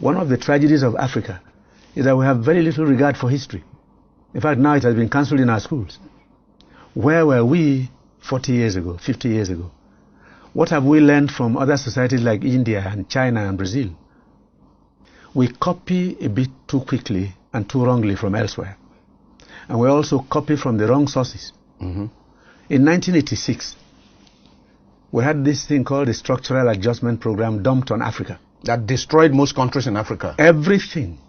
One of the tragedies of Africa is that we have very little regard for history. In fact, now it has been cancelled in our schools. Where were we 40 years ago, 50 years ago? What have we learned from other societies like India and China and Brazil? We copy a bit too quickly and too wrongly from elsewhere. And we also copy from the wrong sources. Mm-hmm. In 1986, we had this thing called the Structural Adjustment Program dumped on Africa. That destroyed most countries in Africa. Everything.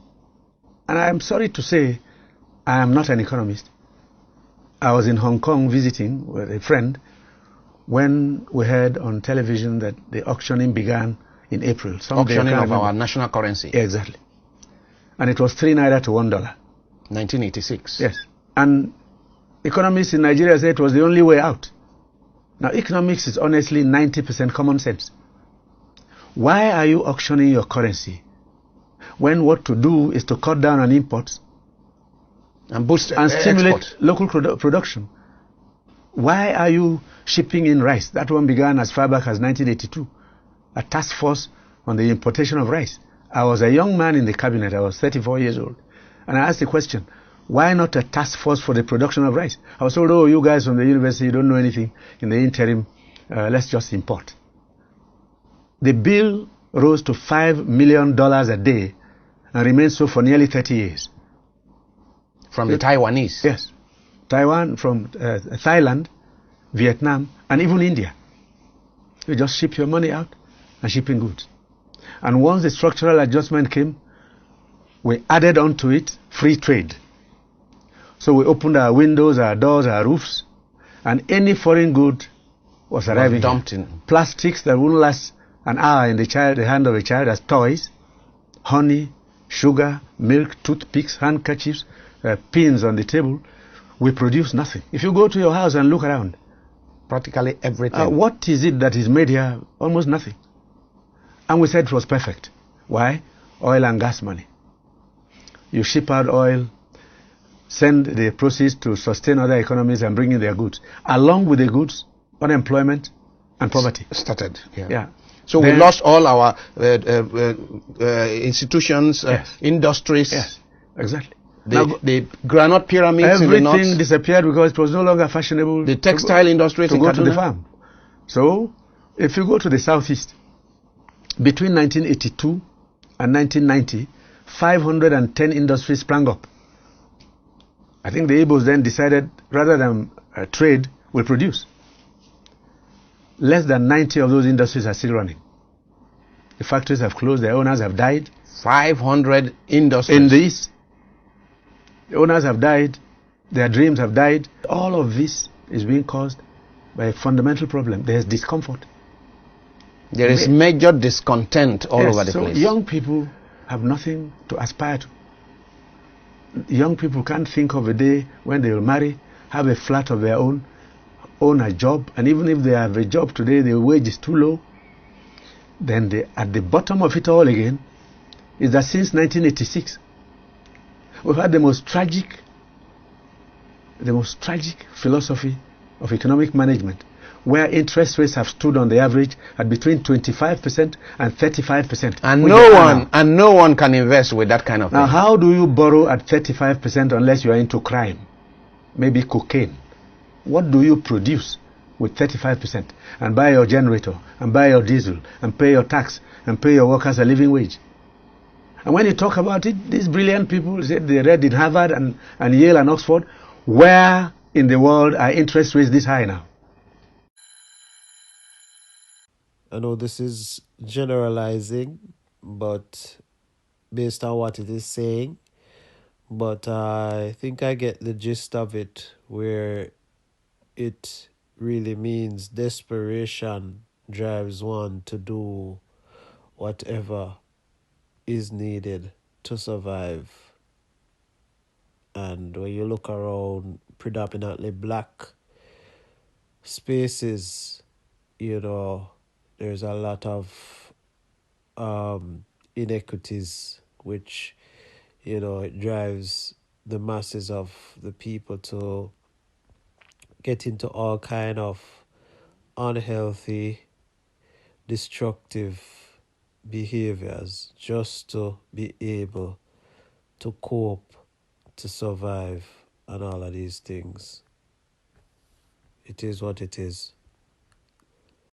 And I am sorry to say, I am not an economist. I was in Hong Kong visiting with a friend when we heard on television that the auctioning began in April. Auctioning of our national currency. Exactly. And it was 3 naira to $1. 1986. Yes. And economists in Nigeria said it was the only way out. Now, economics is honestly 90% common sense. Why are you auctioning your currency when what to do is to cut down on imports and boost and stimulate export. local production? Why are you shipping in rice? That one began as far back as 1982, a task force on the importation of rice. I was a young man in the cabinet. I was 34 years old. And I asked the question, why not a task force for the production of rice? I was told, oh, you guys from the university, you don't know anything. In the interim, let's just import. The bill rose to $5 million a day and remained so for nearly 30 years. From the Taiwanese? Yes. Taiwan, from Thailand, Vietnam, and even India. You just ship your money out and ship in goods. And once the structural adjustment came, we added onto it free trade. So we opened our windows, our doors, our roofs, and any foreign good was arriving. Dumped in. Plastics that wouldn't last an hour in the hand of a child as toys, honey, sugar, milk, toothpicks, handkerchiefs, pins on the table. We produce nothing. If you go to your house and look around, practically everything. What is it that is made here? Almost nothing. And we said it was perfect. Why? Oil and gas money. You ship out oil, send the proceeds to sustain other economies and bring in their goods. Along with the goods, unemployment and poverty Started. Yeah. So then, we lost all our institutions, yes. Industries. Yes, exactly. The granite pyramids in the north. Everything disappeared because it was no longer fashionable. The textile industries to in go Kaduna. to the farm. So, if you go to the southeast, between 1982 and 1990, 510 industries sprang up. I think the Igbos then decided, rather than trade, we'll produce. Less than 90 of those industries are still running. The factories have closed, their owners have died. 500 industries. In the east, the owners have died, their dreams have died. All of this is being caused by a fundamental problem. There's discomfort. There is major discontent all over the place. So young people have nothing to aspire to. Young people can't think of a day when they will marry, have a flat of their own, own a job, and even if they have a job today, the wage is too low. Then at the bottom of it all again is that since 1986, we've had the most tragic philosophy of economic management, where interest rates have stood on the average at between 25% and 35%. And no one can invest with that kind of thing. Now, how do you borrow at 35% unless you are into crime? Maybe cocaine. What do you produce with 35%? And buy your generator, and buy your diesel, and pay your tax, and pay your workers a living wage. And when you talk about it, these brilliant people said they read in Harvard and Yale and Oxford. Where in the world are interest rates this high now? I know this is generalizing, but based on what it is saying, but I think I get the gist of it, where it really means desperation drives one to do whatever is needed to survive. And when you look around predominantly black spaces, there's a lot of inequities, which, it drives the masses of the people to get into all kind of unhealthy, destructive behaviors just to be able to cope, to survive, and all of these things. It is what it is.